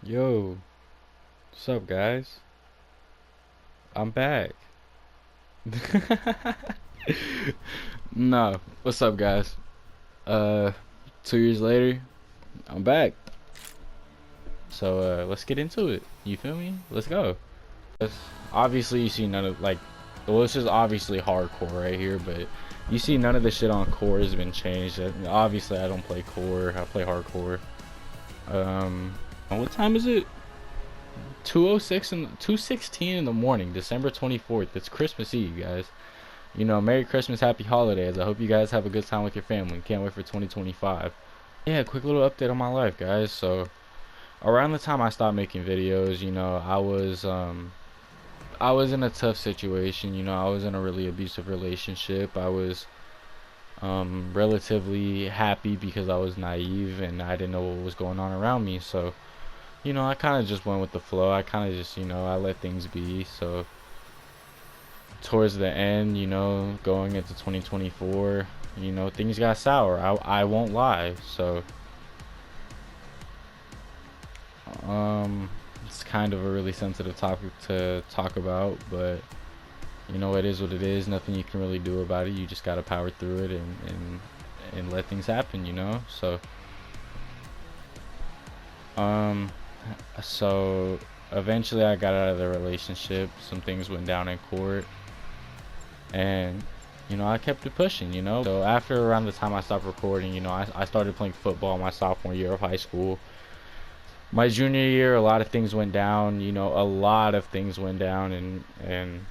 Yo, what's up, guys? I'm back. No, what's up, guys? Uh, 2 years later, I'm back. So, let's get into it. You feel me? Let's go. Obviously, you see none of, like, well, this is obviously hardcore right here, but you see none of the shit on core has been changed. Obviously, I don't play core, I play hardcore. What time is it? 2:06 and 2:16 in the morning, December 24th. It's Christmas Eve, guys. You know, Merry Christmas, Happy Holidays. I hope you guys have a good time with your family. Can't wait for 2025. Yeah, quick little update on my life, guys. So, around the time I stopped making videos, you know, I was in a tough situation. You know, I was in a really abusive relationship. I was relatively happy because I was naive and I didn't know what was going on around me. So, you know, I kind of just went with the flow. I kind of just, you know, I let things be. So, towards the end, you know, going into 2024, you know, things got sour. I won't lie. So, it's kind of a really sensitive topic to talk about, but you know, it is what it is. Nothing you can really do about it. You just gotta power through it and let things happen, you know. So, um, so eventually I got out of the relationship. Some things went down in court, and you know, I kept it pushing, you know. So after around the time I stopped recording, you know, I started playing football my sophomore year of high school. My junior year, a lot of things went down, you know, a lot of things went down, and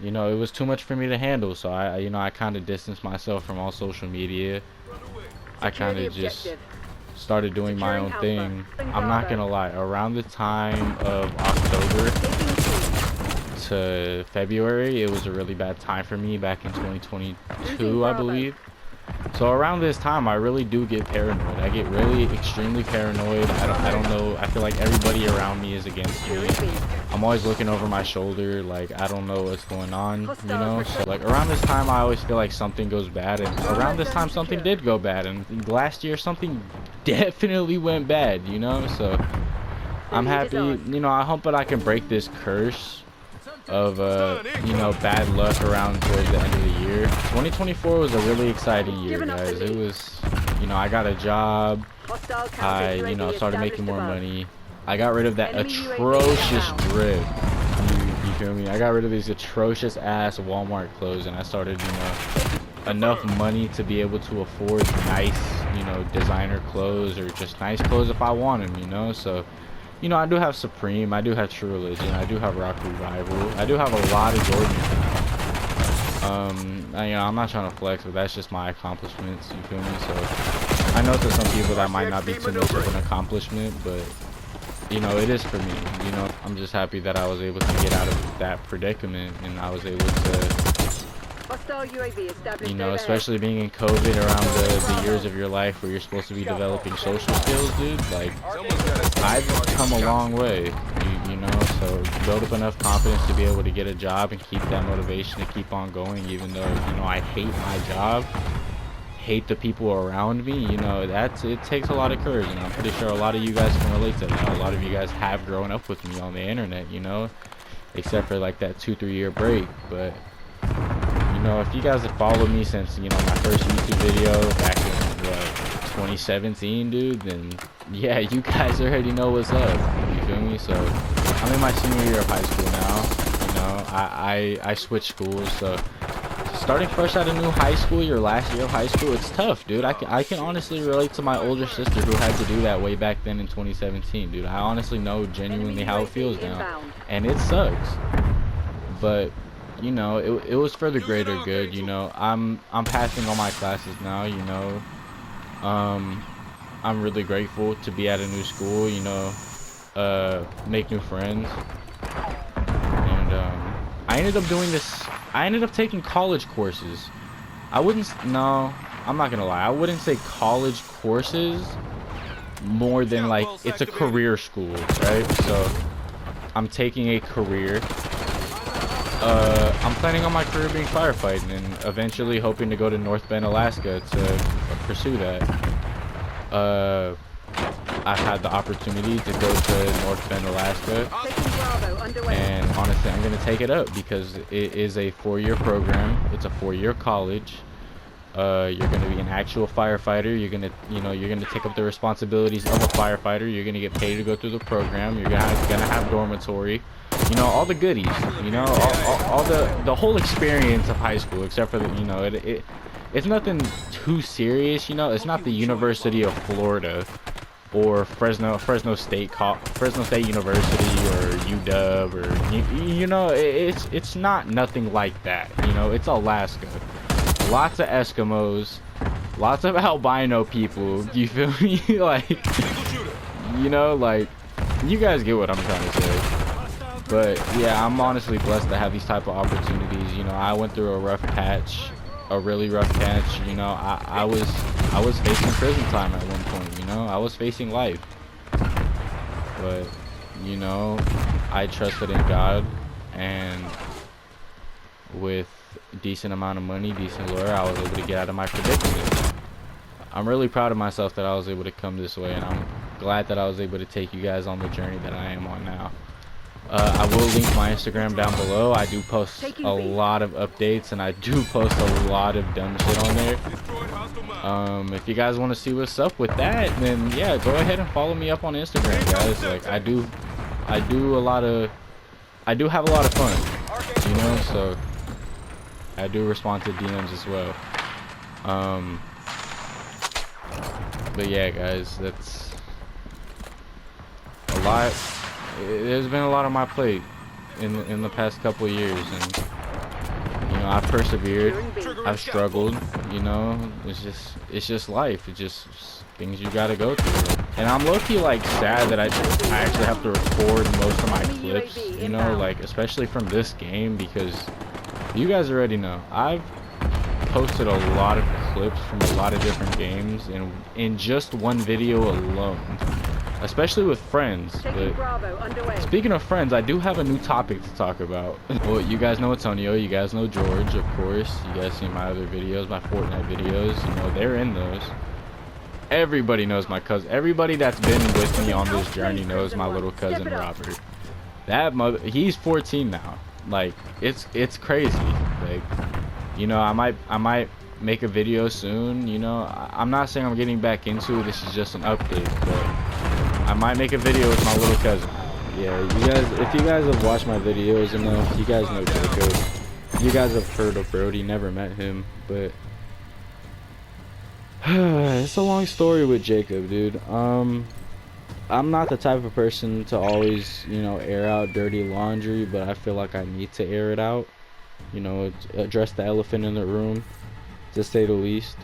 you know, it was too much for me to handle. So you know, I kind of distanced myself from all social media. I kind of just started doing my own thing. I'm not gonna lie, around the time of October to February, it was a really bad time for me back in 2022, I believe. So around this time, I really do get paranoid. I get really extremely paranoid. I don't know. I feel like everybody around me is against me. I'm always looking over my shoulder, like I don't know what's going on, you know. So like around this time, I always feel like something goes bad, and around this time, something did go bad, and last year something definitely went bad, you know. So I'm happy, you know. I hope that I can break this curse of you know, bad luck around towards the end of the year. 2024 was a really exciting year, guys. It was, you know, I got a job. I, you know, started making more money. I got rid of that atrocious drip. You feel me? I got rid of these atrocious ass Walmart clothes, and I started, you know, enough money to be able to afford nice, you know, designer clothes, or just nice clothes if I want them, you know. So, you know, I do have Supreme, I do have True Religion, I do have Rock Revival, I do have a lot of Jordans now. You know, I'm not trying to flex, but that's just my accomplishments, you feel me? So, I know to some people that might not be too much of an accomplishment, but, you know, it is for me. You know, I'm just happy that I was able to get out of that predicament, and I was able to, you know, especially being in COVID around the years of your life where you're supposed to be developing social skills, dude. Like, I've come a long way, you know, so build up enough confidence to be able to get a job and keep that motivation to keep on going, even though, you know, I hate my job, hate the people around me. You know, it takes a lot of courage, and I'm pretty sure a lot of you guys can relate to that. A lot of you guys have grown up with me on the internet, you know, except for like that 2-3 year break. But you know, if you guys have followed me since, you know, my first YouTube video back in, what, 2017, dude, then yeah, you guys already know what's up. You feel me? So I'm in my senior year of high school now. You know, I switched schools, so starting fresh out of new high school, your last year of high school, it's tough, dude. I can honestly relate to my older sister who had to do that way back then in 2017, dude. I honestly know genuinely how it feels now, and it sucks. But you know, it was for the greater good. You know, I'm passing all my classes now, you know. I'm really grateful to be at a new school, you know, make new friends. And I ended up doing this. I ended up taking college courses. No, I'm not gonna lie, I wouldn't say college courses, more than like it's a career school, right? So I'm taking a career. I'm planning on my career being firefighting, and eventually hoping to go to North Bend, Alaska to pursue that. I've had the opportunity to go to North Bend, Alaska, and honestly, I'm gonna take it up because it is a 4-year program. It's a 4-year college. You're gonna be an actual firefighter. You're gonna take up the responsibilities of a firefighter. You're gonna get paid to go through the program. You're gonna have dormitory. You know, all the goodies. You know, all the whole experience of high school, except for the, you know, it's nothing too serious. You know, it's not the University of Florida or Fresno State University or UW or you know, it's not nothing like that. You know, it's Alaska. Lots of Eskimos, lots of albino people. You feel me? Like, you know, like, you guys get what I'm trying to say. But yeah, I'm honestly blessed to have these type of opportunities. You know, I went through a rough patch, a really rough patch. You know, I was facing prison time at one point. You know, I was facing life. But you know, I trusted in God, and with decent amount of money, decent lawyer, I was able to get out of my predicament. I'm really proud of myself that I was able to come this way, and I'm glad that I was able to take you guys on the journey that I am on now. I will link my Instagram down below. I do post a lot of updates, and I do post a lot of dumb shit on there. If you guys want to see what's up with that, then yeah, go ahead and follow me up on Instagram, guys. Like, I do have a lot of fun, you know, so I do respond to DMs as well. But yeah, guys, that's a lot. There's been a lot on my plate in the past couple of years, and you know, I've persevered, I've struggled. You know, it's just life. It's just things you gotta go through. And I'm low-key like sad that I actually have to record most of my clips. You know, like especially from this game, because you guys already know I've posted a lot of clips from a lot of different games in just one video alone, especially with friends. But speaking of friends, I do have a new topic to talk about. Well, you guys know Antonio, you guys know George, of course. You guys see my other videos, my Fortnite videos, you know, they're in those. Everybody knows my cousin. Everybody that's been with me on this journey knows my little cousin Robert. He's 14 now. Like, it's crazy. Like, you know, I might make a video soon. You know, I'm not saying I'm getting back into it. This is just an update, but I might make a video with my little cousin. Yeah, you guys, if you guys have watched my videos enough, you guys know Jacob. You guys have heard of Brody, never met him, but it's a long story with Jacob, dude. I'm not the type of person to always, you know, air out dirty laundry, but I feel like I need to air it out. You know, address the elephant in the room, to say the least.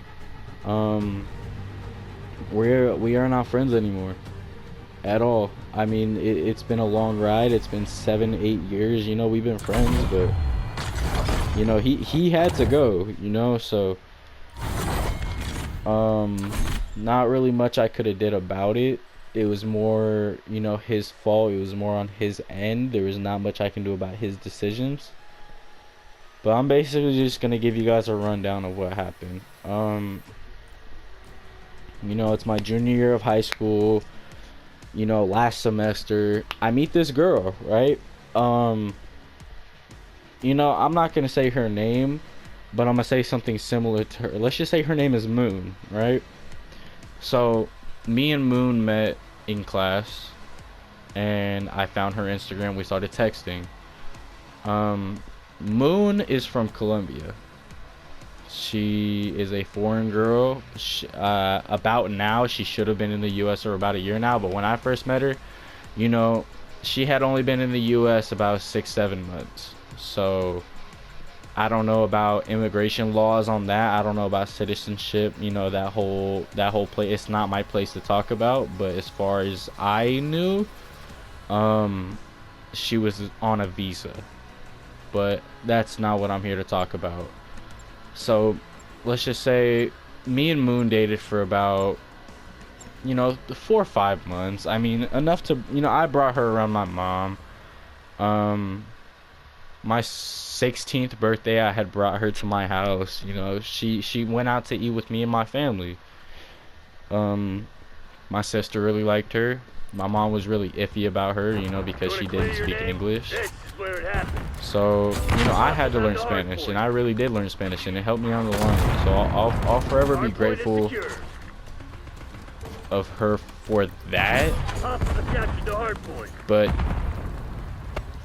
We are not friends anymore, at all. I mean, it's been a long ride. It's been 7-8 years. You know, we've been friends, but you know, he had to go. You know, so not really much I could have did about it. It was more, you know, his fault. It was more on his end. There was not much I can do about his decisions. But I'm basically just gonna give you guys a rundown of what happened. You know, it's my junior year of high school. You know, last semester, I meet this girl, right? You know, I'm not gonna say her name, but I'm gonna say something similar to her. Let's just say her name is Moon, right? So me and Moon met in class, and I found her Instagram. We started texting. Moon is from Colombia. She is a foreign girl. About now, she should have been in the US for about a year now, but when I first met her, you know, she had only been in the US about 6-7 months. So I don't know about immigration laws on that. I don't know about citizenship, you know, that whole place. It's not my place to talk about, but as far as I knew, she was on a visa. But that's not what I'm here to talk about. So let's just say me and Moon dated for about, you know, 4 or 5 months. I mean, enough to, you know, I brought her around my mom. My 16th birthday, I had brought her to my house. You know, she went out to eat with me and my family. My sister really liked her. My mom was really iffy about her, you know, because she didn't speak English. So, you know, I had to learn Spanish, and I really did learn Spanish, and it helped me on the long run. So I'll forever be grateful of her for that. But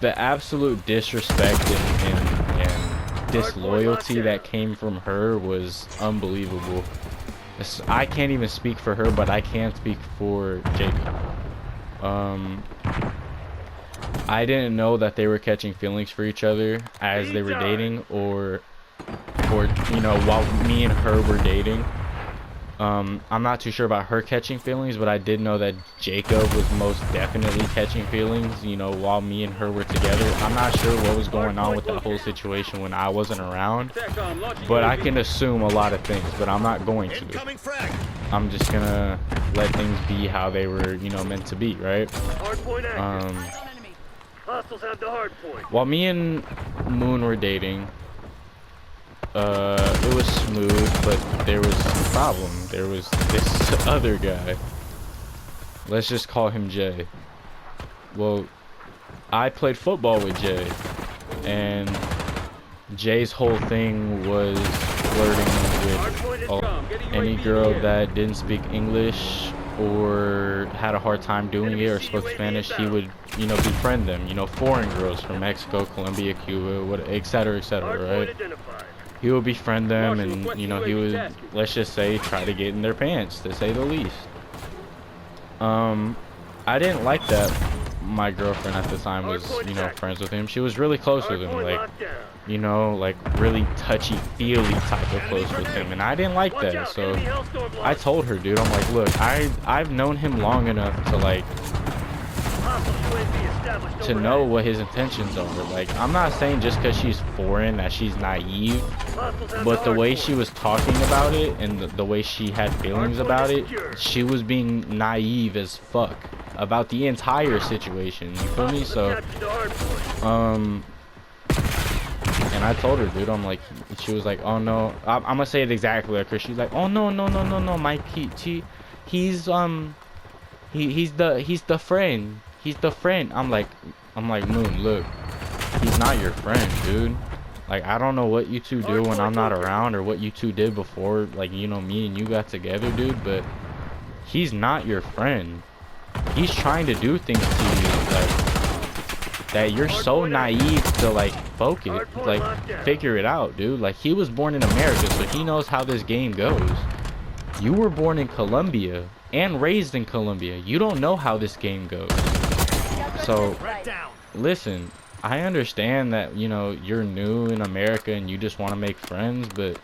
the absolute disrespect and disloyalty that came from her was unbelievable. I can't even speak for her, but I can speak for Jacob. I didn't know that they were catching feelings for each other as they were dating, or you know, while me and her were dating. I'm not too sure about her catching feelings, but I did know that Jacob was most definitely catching feelings, you know, while me and her were together. I'm not sure what was going on with that whole situation when I wasn't around, but I can assume a lot of things, but I'm not going to. I'm just gonna let things be how they were, you know, meant to be, right? While me and Moon were dating, it was smooth, but there was a problem. There was this other guy. Let's just call him Jay. Well, I played football with Jay, and Jay's whole thing was flirting with any girl that didn't speak English or had a hard time doing it or spoke Spanish. He would, you know, befriend them, you know, foreign girls from Mexico, Colombia, Cuba, etc., etc., right? He would befriend them, and, you know, he would, let's just say, try to get in their pants, to say the least. I didn't like that my girlfriend at the time was, you know, friends with him. She was really close with him, like, you know, like really touchy-feely type of close with him, and I didn't like that. So I told her, dude, I'm like, look, I've known him long enough to, like, to know what his intentions are. Like, I'm not saying just because she's foreign that she's naive, but the way she was talking about it and the way she had feelings about it, she was being naive as fuck about the entire situation, you feel me? So and I told her, dude, I'm like, she was like, oh no, I'm gonna say it exactly like her. She's like, oh no, Mike, he's the friend. He's the friend. I'm like, Moon, look, he's not your friend, dude. Like, I don't know what you two do when I'm not around, or what you two did before, like, you know, me and you got together, dude, but he's not your friend. He's trying to do things to you, like, that you're so naive to, like, focus, like, figure it out, dude. Like, he was born in America, so he knows how this game goes. You were born in Colombia and raised in Colombia. You don't know how this game goes. So, listen, I understand that, you know, you're new in America and you just want to make friends, but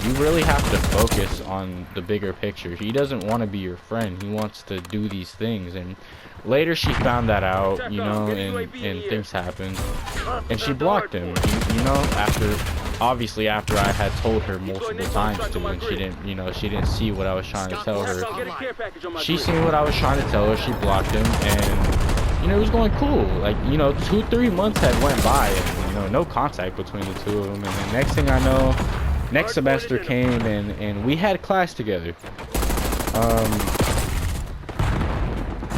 you really have to focus on the bigger picture. He doesn't want to be your friend. He wants to do these things. And later she found that out, you know, and things happened. And she blocked him, you know, obviously after I had told her multiple times to, and she didn't, you know, she didn't see what I was trying to tell her. She seen what I was trying to tell her. She blocked him, and, you know, it was going cool. Like, you know, 2-3 months had went by, and, you know, no contact between the two of them. And the next thing I know, next semester came, and we had class together.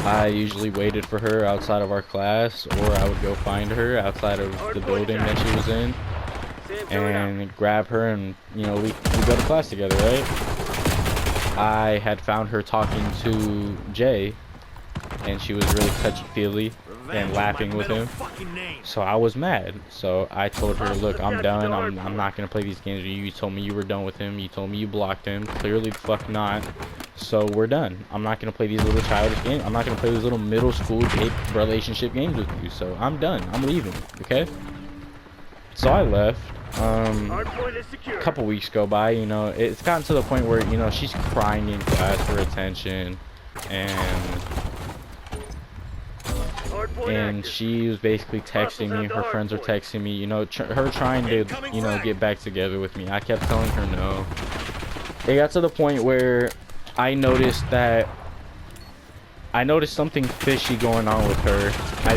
I usually waited for her outside of our class, or I would go find her outside of the building that she was in and grab her, and, you know, we go to class together, right? I had found her talking to Jay, and she was really touchy-feely and laughing with him, so I was mad. So I told her, look, I'm done. I'm not gonna play these games with you. You told me you were done with him. You told me you blocked him. Clearly the fuck not. So we're done. I'm not gonna play these little childish games. I'm not gonna play these little middle school relationship games with you. So I'm done. I'm leaving. Okay? So I left. A couple weeks go by, you know, it's gotten to the point where, you know, she's crying in class for attention, and she was basically texting me, her friends were texting me, you know, her trying to, you know, get back together with me. I kept telling her no. It got to the point where I noticed something fishy going on with her. I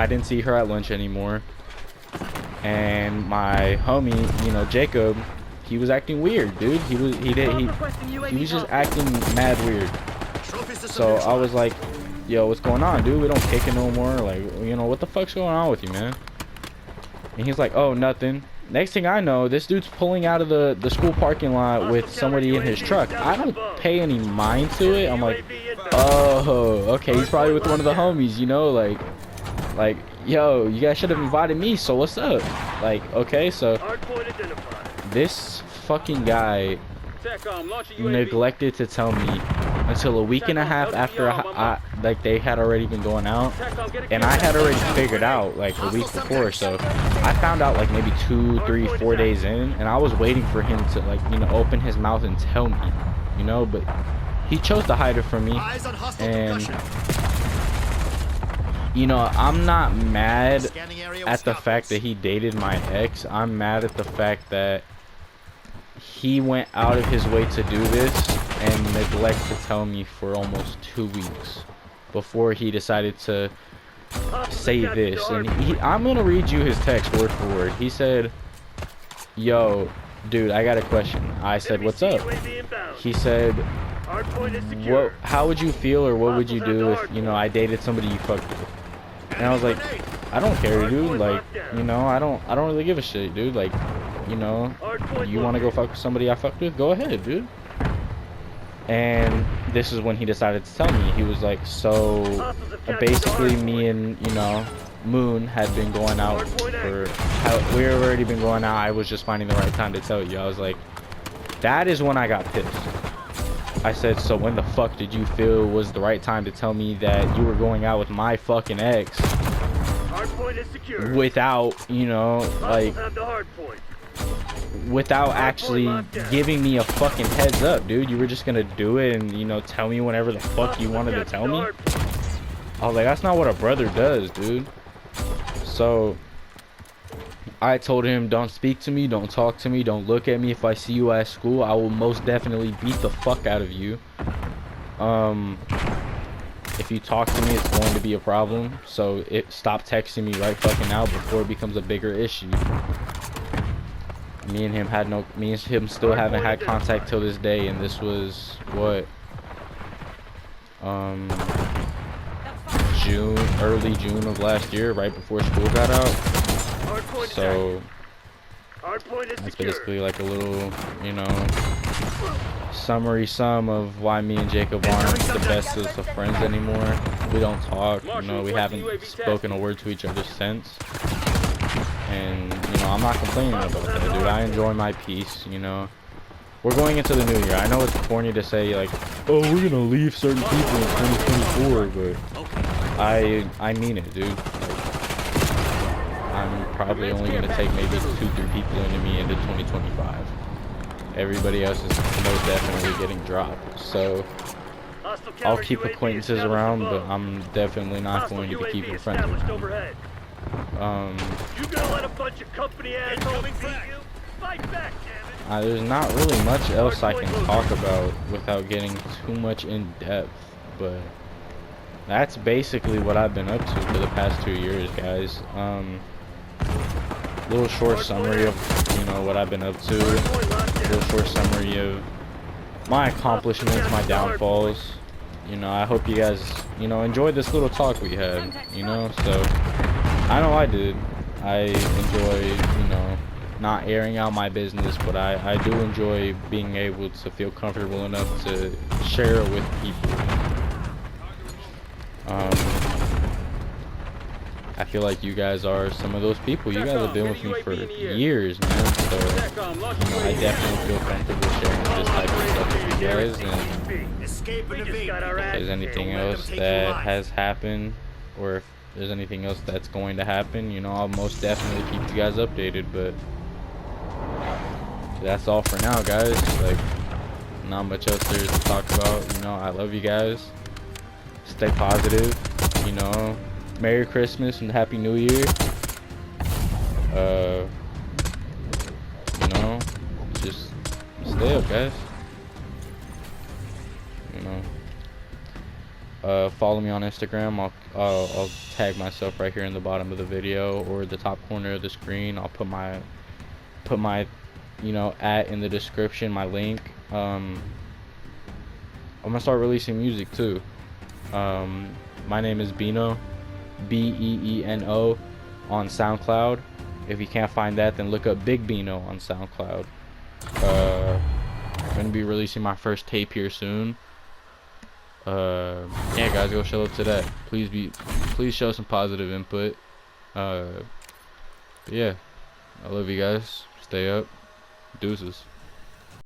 didn't see her at lunch anymore. And my homie, you know, Jacob, he was acting weird, dude. He was just acting mad weird. So I was like, yo, what's going on, dude? We don't kick it no more. Like, you know, what the fuck's going on with you, man? And he's like, oh, nothing. Next thing I know, this dude's pulling out of the school parking lot with somebody in his truck. I don't pay any mind to it. I'm like, oh, okay, he's probably with one of the homies, you know, like, yo, you guys should have invited me, so what's up? Like, okay, so this fucking guy neglected to tell me until a week and a half after like they had already been going out, and I had already figured out like a week before. So I found out like maybe 2, 3, 4 days in, and I was waiting for him to, like, you know, open his mouth and tell me, you know, but he chose to hide it from me. And you know, I'm not mad at the fact that he dated my ex. I'm mad at the fact that he went out of his way to do this and neglect to tell me for almost 2 weeks before he decided to say this. And I'm gonna read you his text word for word. He said, yo, dude, I got a question. I said, what's up? He said, how would you feel, or what would you do if, you know, I dated somebody you fucked with? And I was like, I don't care, dude. Like, you know, I don't really give a shit, dude. Like, you know, you want to go fuck with somebody I fucked with, go ahead, dude. And this is when he decided to tell me. He was like, so basically me and, you know, Moon had been going out for, we had already been going out. I was just finding the right time to tell you. I was like, that is when I got pissed. I said, so when the fuck did you feel was the right time to tell me that you were going out with my fucking ex without, you know, like, without actually giving me a fucking heads up, dude? You were just gonna do it and, you know, tell me whenever the fuck you wanted to tell me? I was like, that's not what a brother does, dude. So I told him, don't speak to me, don't talk to me, don't look at me. If I see you at school, I will most definitely beat the fuck out of you. If you talk to me, it's going to be a problem. So stop texting me right fucking now before it becomes a bigger issue. Me and him still haven't had contact till this day, and this was what, early June of last year, right before school got out. So that's basically like a little, you know, summary sum of why me and Jacob aren't the best of friends anymore. We don't talk, you know, we haven't spoken a word to each other since. And, you know, I'm not complaining about that, dude. I enjoy my peace, you know. We're going into the new year. I know it's corny to say, like, oh, we're gonna leave certain people in 2024, but I mean it, dude. I'm probably only going to take maybe 2, 3 people into me into 2025. Everybody else is most definitely getting dropped. So I'll keep acquaintances around, but I'm definitely not going to be keeping friends around. There's not really much else I can talk about without getting too much in depth, but that's basically what I've been up to for the past 2 years, guys. Little short summary of, you know, what I've been up to. Little short summary of my accomplishments, my downfalls. You know, I hope you guys, you know, enjoyed this little talk we had, you know. So I know I did. I enjoy, you know, not airing out my business, but I do enjoy being able to feel comfortable enough to share it with people. I feel like you guys are some of those people. You guys have been with me for years, man. So, you know, I definitely feel comfortable sharing this type of stuff with you guys. And if there's anything else that has happened, or if there's anything else that's going to happen, you know, I'll most definitely keep you guys updated. But that's all for now, guys. Like, not much else there to talk about. You know, I love you guys. Stay positive, you know. Merry Christmas and Happy New Year. You know, just stay up, guys. You know, follow me on Instagram. I'll tag myself right here in the bottom of the video or the top corner of the screen. I'll put my you know, @ in the description, my link. I'm gonna start releasing music too. My name is Beeno, Beeno, on SoundCloud. If you can't find that, then look up Big Beeno on SoundCloud. I'm gonna be releasing my first tape here soon. Yeah, guys, go show up to that. Please show some positive input. Yeah, I love you guys. Stay up. Deuces.